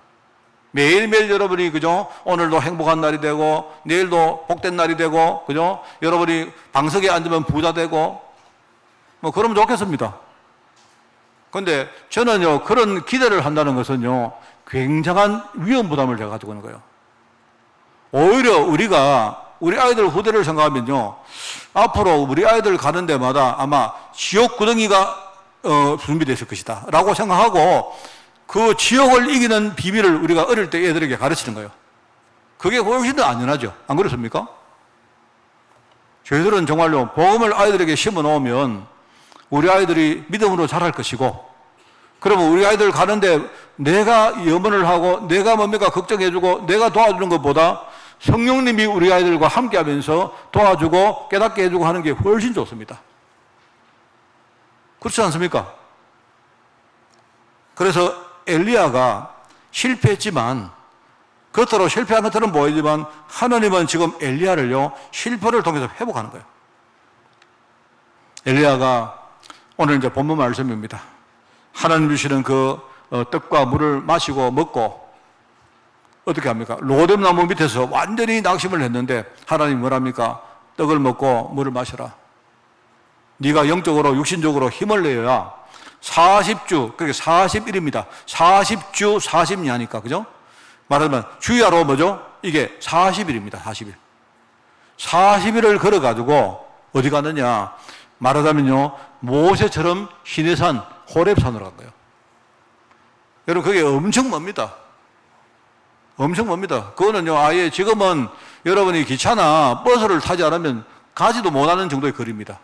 매일매일 여러분이 그죠? 오늘도 행복한 날이 되고 내일도 복된 날이 되고 그죠? 여러분이 방석에 앉으면 부자 되고 뭐 그러면 좋겠습니다. 그런데 저는요, 그런 기대를 한다는 것은요, 굉장한 위험 부담을 제가 가지고 있는 거예요. 오히려 우리가 우리 아이들 후대를 생각하면요, 앞으로 우리 아이들 가는 데마다 아마 지옥 구덩이가 준비되어 있을 것이다 라고 생각하고 그 지옥을 이기는 비밀을 우리가 어릴 때 애들에게 가르치는 거예요. 그게 훨씬 더 안전하죠. 안 그렇습니까? 저희들은 정말로 복음을 아이들에게 심어 놓으면 우리 아이들이 믿음으로 자랄 것이고, 그러면 우리 아이들 가는데 내가 염원을 하고 내가 뭡니까 걱정해주고 내가 도와주는 것보다 성령님이 우리 아이들과 함께 하면서 도와주고 깨닫게 해주고 하는 게 훨씬 좋습니다. 그렇지 않습니까? 그래서 엘리야가 실패했지만, 겉으로 실패한 것처럼 보이지만 하나님은 지금 엘리야를요, 실패를 통해서 회복하는 거예요. 엘리야가 오늘 이제 본문 말씀입니다. 하나님 주시는 그 떡과 물을 마시고 먹고 어떻게 합니까? 로뎀나무 밑에서 완전히 낙심을 했는데 하나님 뭐랍니까? 떡을 먹고 물을 마셔라. 네가 영적으로 육신적으로 힘을 내야 40주, 그게 40일입니다. 40주 40야니까, 그죠? 말하자면 주야로 뭐죠? 이게 40일입니다. 40일. 40일을 걸어가지고 어디 갔느냐? 말하자면요, 모세처럼 시내산 호렙산으로 간 거예요. 여러분, 그게 엄청 멉니다. 엄청 멉니다. 그거는요, 아예 지금은 여러분이 기차나 버스를 타지 않으면 가지도 못하는 정도의 거리입니다.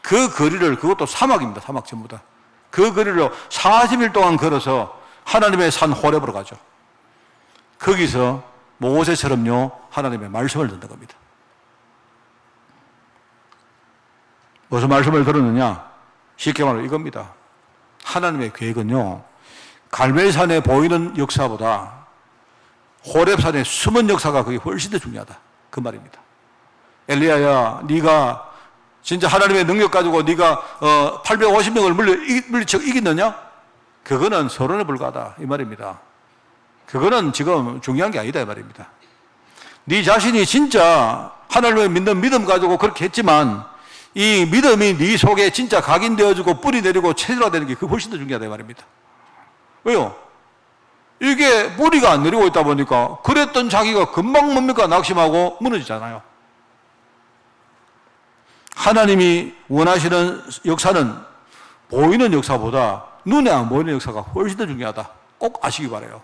그 거리를, 그것도 사막입니다. 사막 전부 다. 그 거리를 40일 동안 걸어서 하나님의 산 호렙으로 가죠. 거기서 모세처럼요, 하나님의 말씀을 듣는 겁니다. 무슨 말씀을 들었느냐? 쉽게 말하면 이겁니다. 하나님의 계획은요, 갈멜산에 보이는 역사보다 호렙산의 숨은 역사가 그게 훨씬 더 중요하다. 그 말입니다. 엘리야야, 네가 진짜 하나님의 능력 가지고 네가 850명을 물리쳐 이겼느냐? 그거는 서론에 불과하다. 이 말입니다. 그거는 지금 중요한 게 아니다. 이 말입니다. 네 자신이 진짜 하나님을 믿는 믿음 가지고 그렇게 했지만 이 믿음이 네 속에 진짜 각인되어지고 뿌리 내리고 체질화되는 게 그게 훨씬 더 중요하다. 이 말입니다. 왜요? 이게 뿌리가 안 내리고 있다 보니까 그랬던 자기가 금방 뭡니까? 낙심하고 무너지잖아요. 하나님이 원하시는 역사는 보이는 역사보다 눈에 안 보이는 역사가 훨씬 더 중요하다. 꼭 아시기 바라요.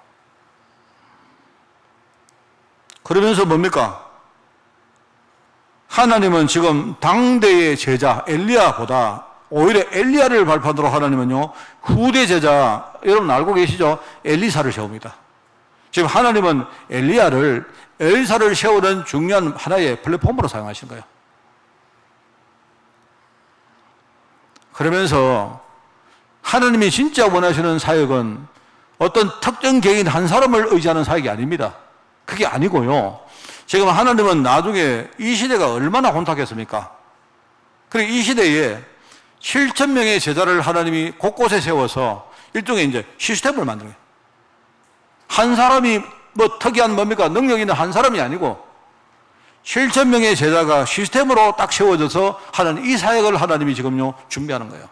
그러면서 뭡니까? 하나님은 지금 당대의 제자 엘리야보다 오히려 엘리야를 발판으로 하나님은요, 후대 제자, 여러분 알고 계시죠? 엘리사를 세웁니다. 지금 하나님은 엘리사를 세우는 중요한 하나의 플랫폼으로 사용하시는 거예요. 그러면서 하나님이 진짜 원하시는 사역은 어떤 특정 개인 한 사람을 의지하는 사역이 아닙니다. 그게 아니고요. 지금 하나님은 나중에 이 시대가 얼마나 혼탁했습니까? 그리고 이 시대에 7,000명의 제자를 하나님이 곳곳에 세워서 일종의 이제 시스템을 만든 거예요. 한 사람이 뭐 특이한 뭡니까? 능력 있는 한 사람이 아니고 7,000명의 제자가 시스템으로 딱 세워져서 하는 이 사역을 하나님이 지금요 준비하는 거예요.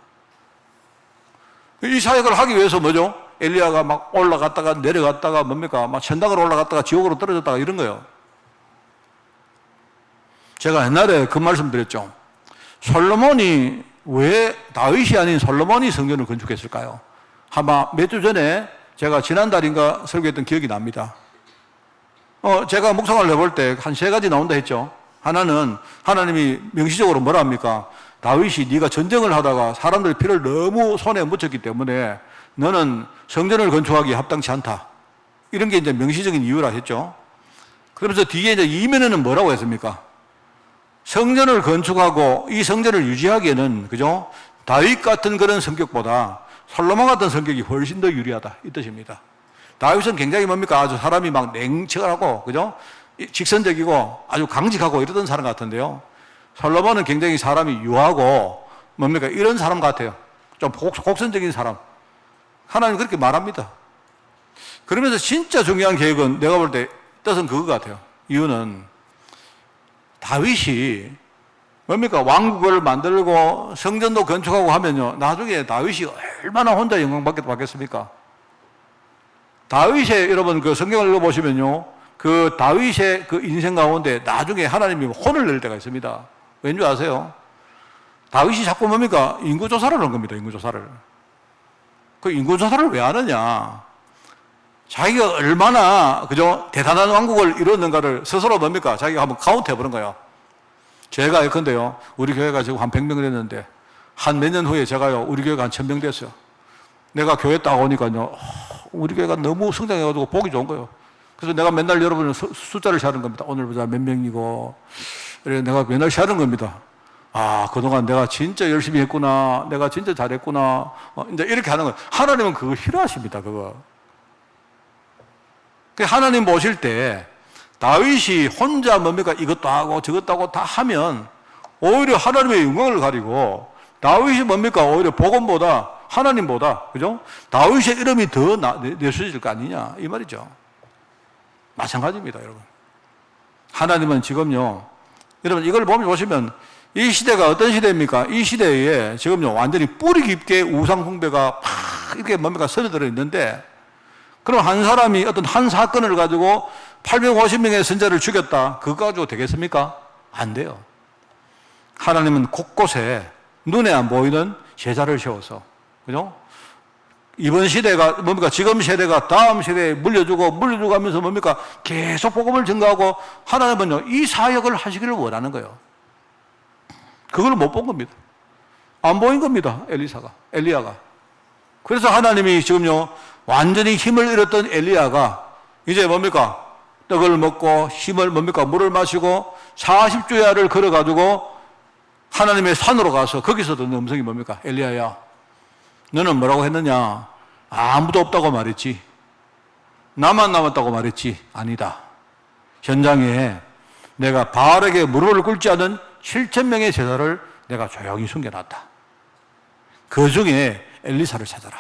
이 사역을 하기 위해서 뭐죠? 엘리야가 막 올라갔다가 내려갔다가 뭡니까? 막 천당으로 올라갔다가 지옥으로 떨어졌다가 이런 거예요. 제가 옛날에 그 말씀 드렸죠. 솔로몬이 왜 다윗이 아닌 솔로몬이 성전을 건축했을까요? 아마 몇 주 전에 제가 지난달인가 설교했던 기억이 납니다. 제가 묵상을 해볼 때 한 세 가지 나온다 했죠. 하나는 하나님이 명시적으로 뭐라 합니까? 다윗이 네가 전쟁을 하다가 사람들 피를 너무 손에 묻혔기 때문에 너는 성전을 건축하기에 합당치 않다. 이런 게 이제 명시적인 이유라 했죠. 그러면서 뒤에 이제 이면에는 뭐라고 했습니까? 성전을 건축하고 이 성전을 유지하기에는, 그죠? 다윗 같은 그런 성격보다 솔로몬 같은 성격이 훨씬 더 유리하다. 이 뜻입니다. 다윗은 굉장히 뭡니까? 아주 사람이 막 냉철하고, 그죠? 직선적이고 아주 강직하고 이러던 사람 같은데요. 솔로몬은 굉장히 사람이 유하고 뭡니까? 이런 사람 같아요. 좀 곡선적인 사람. 하나님 그렇게 말합니다. 그러면서 진짜 중요한 계획은 내가 볼 때 뜻은 그거 같아요. 이유는 다윗이 뭡니까? 왕국을 만들고 성전도 건축하고 하면요. 나중에 다윗이 얼마나 혼자 영광 받겠습니까? 다윗의 여러분 그 성경을 읽어보시면요. 그 다윗의 그 인생 가운데 나중에 하나님이 혼을 낼 때가 있습니다. 왠지 아세요? 다윗이 자꾸 뭡니까? 인구조사를 하는 겁니다. 인구조사를. 그 인구조사를 왜 하느냐? 자기가 얼마나, 그죠? 대단한 왕국을 이뤘는가를 스스로 뭡니까? 자기가 한번 카운트 해보는 거예요. 제가 예컨대요. 우리 교회가 지금 한 100명 됐는데, 한 몇 년 후에 제가요, 우리 교회가 한 1000명 됐어요. 내가 교회 딱 오니까요, 우리 교회가 너무 성장해가지고 보기 좋은 거예요. 그래서 내가 맨날 여러분을 숫자를 세는 겁니다. 오늘 보자 몇 명이고. 그래서 내가 맨날 세는 겁니다. 아, 그동안 내가 진짜 열심히 했구나. 내가 진짜 잘했구나. 이제 이렇게 하는 거예요. 하나님은 그거 싫어하십니다, 그거. 하나님 보실 때 다윗이 혼자 뭡니까? 이것도 하고 저것도 하고 다 하면 오히려 하나님의 영광을 가리고 다윗이 뭡니까? 오히려 복음보다 하나님보다, 그죠? 다윗의 이름이 더 내수질 거 아니냐? 이 말이죠. 마찬가지입니다, 여러분. 하나님은 지금요, 여러분 이걸 보시면 이 시대가 어떤 시대입니까? 이 시대에 지금요, 완전히 뿌리 깊게 우상 숭배가 팍 이렇게 뭡니까? 스며들어 있는데, 그럼 한 사람이 어떤 한 사건을 가지고 850명의 선자를 죽였다. 그거 가지고 되겠습니까? 안 돼요. 하나님은 곳곳에 눈에 안 보이는 제자를 세워서, 그죠? 이번 시대가 뭡니까? 지금 세대가 다음 세대에 물려주고 하면서 뭡니까? 계속 복음을 증가하고 하나님은요, 이 사역을 하시기를 원하는 거예요. 그걸 못 본 겁니다. 안 보인 겁니다. 엘리야가. 그래서 하나님이 지금요, 완전히 힘을 잃었던 엘리야가 이제 뭡니까? 떡을 먹고 힘을 뭡니까? 물을 마시고 40주야를 걸어가지고 하나님의 산으로 가서 거기서 듣는 음성이 뭡니까? 엘리야야, 너는 뭐라고 했느냐? 아무도 없다고 말했지. 나만 남았다고 말했지. 아니다. 현장에 내가 바알에게 무릎을 꿇지 않은 7,000명의 제자를 내가 조용히 숨겨놨다. 그 중에 엘리사를 찾아라.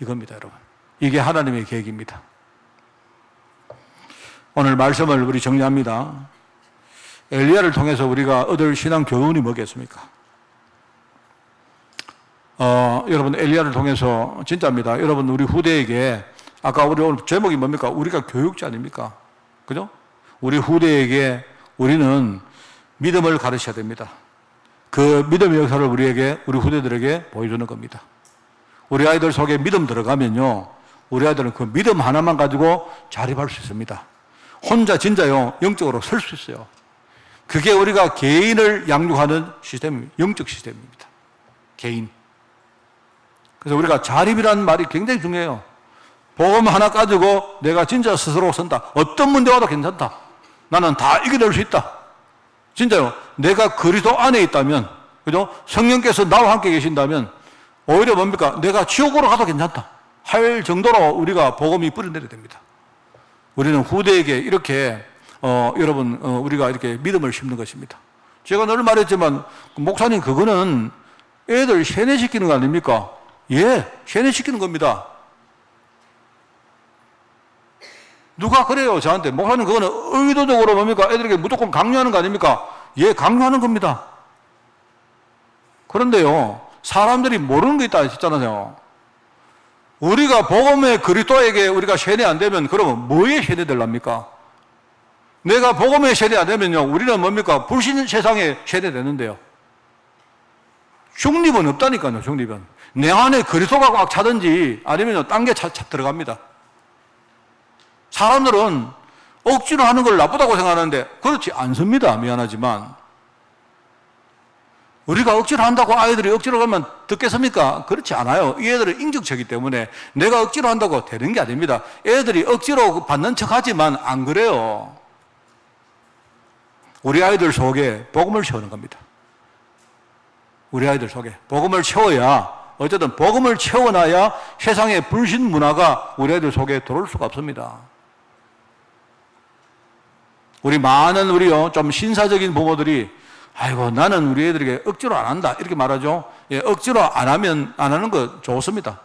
이겁니다, 여러분. 이게 하나님의 계획입니다. 오늘 말씀을 우리 정리합니다. 엘리야를 통해서 우리가 얻을 신앙 교훈이 뭐겠습니까? 여러분, 엘리야를 통해서 진짜입니다. 여러분, 우리 후대에게 아까 우리 오늘 제목이 뭡니까? 우리가 교육자 아닙니까? 그죠? 우리 후대에게 우리는 믿음을 가르쳐야 됩니다. 그 믿음의 역사를 우리 후대들에게 보여주는 겁니다. 우리 아이들 속에 믿음 들어가면요, 우리 아이들은 그 믿음 하나만 가지고 자립할 수 있습니다. 혼자 진짜요, 영적으로 설 수 있어요. 그게 우리가 개인을 양육하는 시스템입니다. 영적 시스템입니다. 개인. 그래서 우리가 자립이라는 말이 굉장히 중요해요. 복음 하나 가지고 내가 진짜 스스로 선다. 어떤 문제 와도 괜찮다. 나는 다 이겨낼 수 있다. 진짜요. 내가 그리스도 안에 있다면, 그죠? 성령께서 나와 함께 계신다면 오히려 뭡니까? 내가 지옥으로 가도 괜찮다 할 정도로 우리가 복음이 뿌려내려야 됩니다. 우리는 후대에게 이렇게 여러분 우리가 이렇게 믿음을 심는 것입니다. 제가 늘 말했지만 목사님 그거는 애들 세뇌시키는 거 아닙니까? 예, 세뇌시키는 겁니다. 누가 그래요 저한테? 목사님 그거는 의도적으로 뭡니까? 애들에게 무조건 강요하는 거 아닙니까? 예, 강요하는 겁니다. 그런데요, 사람들이 모르는 게 있다 했잖아요. 우리가 복음의 그리스도에게 우리가 세뇌 안 되면 그러면 뭐에 세뇌될랍니까? 내가 복음에 세뇌 안 되면요, 우리는 뭡니까? 불신 세상에 세뇌되는데요. 중립은 없다니까요, 중립은. 내 안에 그리스도가 꽉 차든지 아니면 딴 게 들어갑니다. 사람들은 억지로 하는 걸 나쁘다고 생각하는데 그렇지 않습니다. 미안하지만. 우리가 억지로 한다고 아이들이 억지로 가면 듣겠습니까? 그렇지 않아요. 이 애들은 인격체이기 때문에 내가 억지로 한다고 되는 게 아닙니다. 애들이 억지로 받는 척 하지만 안 그래요. 우리 아이들 속에 복음을 채우는 겁니다. 우리 아이들 속에 복음을 채워야, 어쨌든 복음을 채워놔야 세상의 불신 문화가 우리 아이들 속에 들어올 수가 없습니다. 우리 많은 좀 신사적인 부모들이 아이고 나는 우리 애들에게 억지로 안 한다 이렇게 말하죠. 예, 억지로 안 하는 거 좋습니다.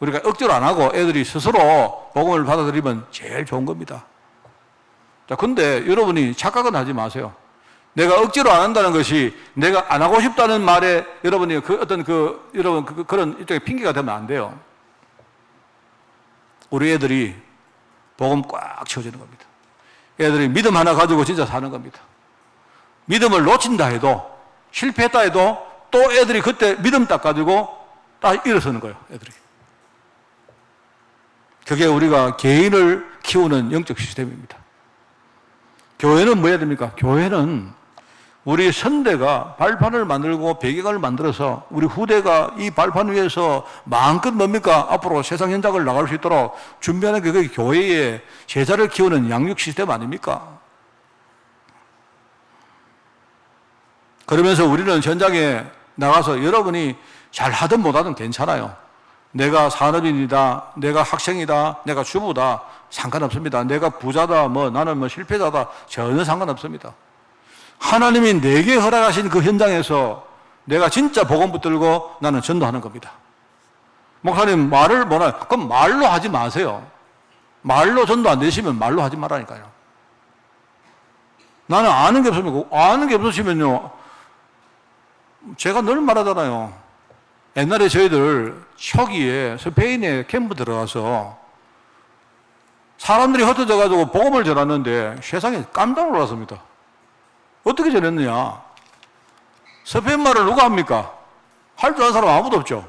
우리가 억지로 안 하고 애들이 스스로 복음을 받아들이면 제일 좋은 겁니다. 자, 근데 여러분이 착각은 하지 마세요. 내가 억지로 안 한다는 것이 내가 안 하고 싶다는 말에 여러분이 그런 일종의 핑계가 되면 안 돼요. 우리 애들이 복음 꽉 채워지는 겁니다. 애들이 믿음 하나 가지고 진짜 사는 겁니다. 믿음을 놓친다 해도, 실패했다 해도 또 애들이 그때 믿음 딱 가지고 딱 일어서는 거예요, 애들이. 그게 우리가 개인을 키우는 영적 시스템입니다. 교회는 뭐 해야 됩니까? 교회는 우리 선대가 발판을 만들고 배경을 만들어서 우리 후대가 이 발판 위에서 마음껏 뭡니까? 앞으로 세상 현장을 나갈 수 있도록 준비하는 게 교회의 제자를 키우는 양육 시스템 아닙니까? 그러면서 우리는 현장에 나가서 여러분이 잘하든 못하든 괜찮아요. 내가 산업인이다, 내가 학생이다, 내가 주부다, 상관없습니다. 내가 부자다, 나는 실패자다, 전혀 상관없습니다. 하나님이 내게 허락하신 그 현장에서 내가 진짜 복음 붙들고 나는 전도하는 겁니다. 목사님 말을 못해요. 그럼 말로 하지 마세요. 말로 전도 안 되시면 말로 하지 말라니까요. 나는 아는 게 없습니다. 아는 게 없으시면요, 제가 늘 말하잖아요. 옛날에 저희들 초기에 스페인에 캠프 들어가서 사람들이 흩어져가지고 복음을 전하는데 세상에 깜짝 놀랐습니다. 어떻게 전했느냐? 스페인 말을 누가 합니까? 할 줄 아는 사람 아무도 없죠.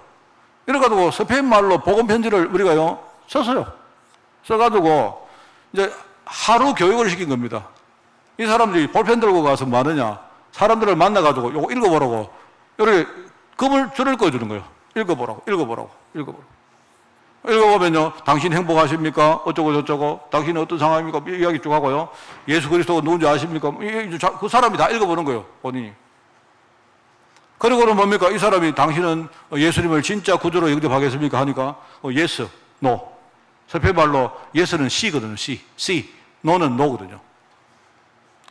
이래가지고 스페인 말로 복음 편지를 우리가요 썼어요. 써가지고 이제 하루 교육을 시킨 겁니다. 이 사람들이 볼펜 들고 가서 뭐 하느냐? 사람들을 만나가지고 이거 읽어보라고 이렇게 금을 줄을 꺼주는 거예요. 읽어보라고. 읽어보면요, 당신 행복하십니까? 어쩌고 저쩌고, 당신은 어떤 상황입니까? 이야기 쭉 하고요. 예수 그리스도가 누군지 아십니까? 그 사람이 다 읽어보는 거예요, 본인이. 그리고는 뭡니까? 이 사람이 당신은 예수님을 진짜 구주로 영접하겠습니까? 하니까 yes, no. 스페인 말로 yes는 C거든요. C. no는 no거든요.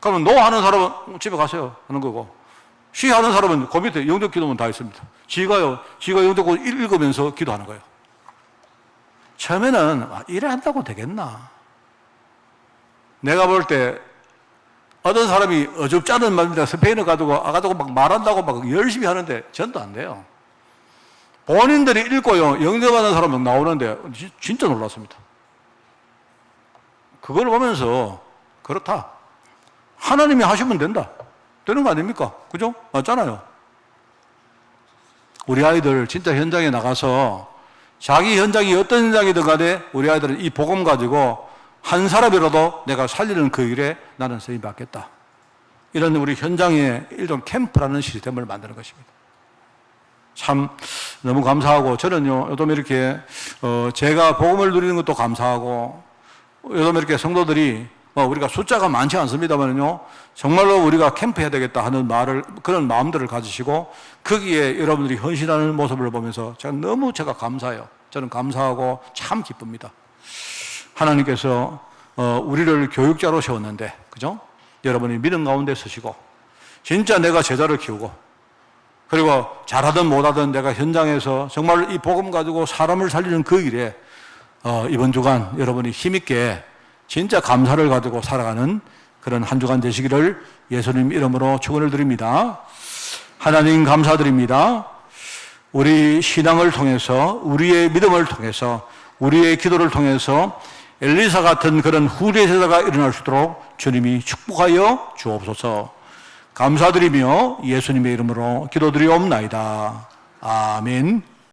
그러면 no 하는 사람은 집에 가세요 하는 거고, C 하는 사람은 그 밑에 영접 기도문 다 있습니다. 지가 영접 기도 읽으면서 기도하는 거예요. 처음에는 이래 한다고 되겠나? 내가 볼 때 어떤 사람이 어줍지 않은 말입니다. 스페인어 가지고 막 말한다고 막 열심히 하는데 전도 안 돼요. 본인들이 읽고요, 영접하는 사람은 나오는데 진짜 놀랐습니다. 그걸 보면서 그렇다. 하나님이 하시면 된다. 되는 거 아닙니까? 그죠? 맞잖아요. 우리 아이들 진짜 현장에 나가서 자기 현장이 어떤 현장이든 간에 우리 아이들은 이 복음 가지고 한 사람이라도 내가 살리는 그 일에 나는 쓰임 받겠다. 이런 우리 현장에 일종 캠프라는 시스템을 만드는 것입니다. 참 너무 감사하고, 저는요 요즘 이렇게 제가 복음을 누리는 것도 감사하고, 요즘 이렇게 성도들이 우리가 숫자가 많지 않습니다만요, 정말로 우리가 캠프해야 되겠다 하는 그런 마음들을 가지시고 거기에 여러분들이 헌신하는 모습을 보면서 제가 감사해요. 저는 감사하고 참 기쁩니다. 하나님께서 우리를 교육자로 세웠는데, 그죠? 여러분이 믿음 가운데 서시고 진짜 내가 제자를 키우고, 그리고 잘하든 못하든 내가 현장에서 정말 이 복음 가지고 사람을 살리는 그 일에 이번 주간 여러분이 힘있게 진짜 감사를 가지고 살아가는 그런 한 주간 되시기를 예수님 이름으로 축원을 드립니다. 하나님 감사드립니다. 우리 신앙을 통해서, 우리의 믿음을 통해서, 우리의 기도를 통해서 엘리사 같은 그런 후대 제자가 일어날 수 있도록 주님이 축복하여 주옵소서. 감사드리며 예수님의 이름으로 기도드리옵나이다. 아멘.